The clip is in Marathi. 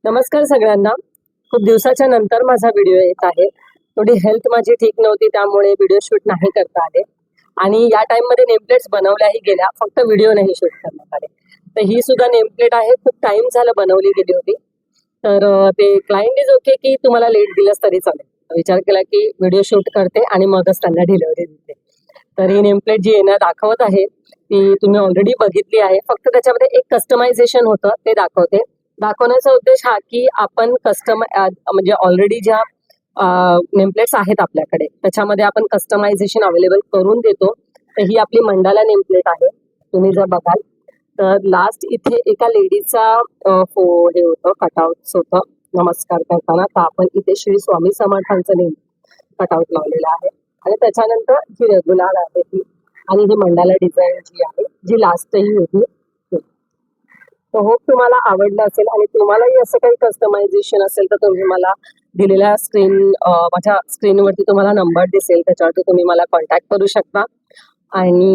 नमस्कार सगळ्यांना. खूप दिवसाच्या नंतर माझा व्हिडिओ येत आहे. थोडी हेल्थ माझी ठीक नव्हती, त्यामुळे व्हिडिओ शूट नाही करता आले आणि या टाइममध्ये नेमप्लेट्स बनवल्याही गेल्या, फक्त व्हिडिओ नाही शूट करण्यात आले. तर ही सुद्धा नेमप्लेट आहे, खूप टाइम झालं बनवली गेली होती. तर ते क्लायंट इज ओके की तुम्हाला लेट दिलंस तरी चालेल. विचार केला की व्हिडिओ शूट करते आणि मगच त्यांना डिलिव्हरी देते. तर ही नेमप्लेट जी येणं दाखवत आहे ती तुम्ही ऑलरेडी बघितली आहे. फक्त त्याच्यामध्ये एक कस्टमायझेशन होतं, ते दाखवते. दाखवण्याचा उद्देश हा की आपण म्हणजे ऑलरेडी ज्या नेमप्लेट्स आहेत आपल्याकडे, त्याच्यामध्ये आपण कस्टमायझेशन अवेलेबल करून देतो. तर ही आपली मंडाला नेमप्लेट आहे. तुम्ही जर बघाल तर लास्ट इथे एका लेडीचा हे होतं, कटआउट होतं नमस्कार करताना. तर आपण इथे श्री स्वामी समर्थांचं नेम कटआउट लावलेलं आहे आणि त्याच्यानंतर जी रेग्युलर आहे ती आणि ही मंडाला डिझाईन जी आहे, जी लास्टही होती. तर होप तुम्हाला आवडलं असेल आणि तुम्हालाही असं काही कस्टमायझेशन असेल तर तुम्ही मला दिलेल्या माझ्या स्क्रीनवरती तुम्हाला नंबर दिसेल, त्याच्यावरती तुम्ही मला कॉन्टॅक्ट करू शकता आणि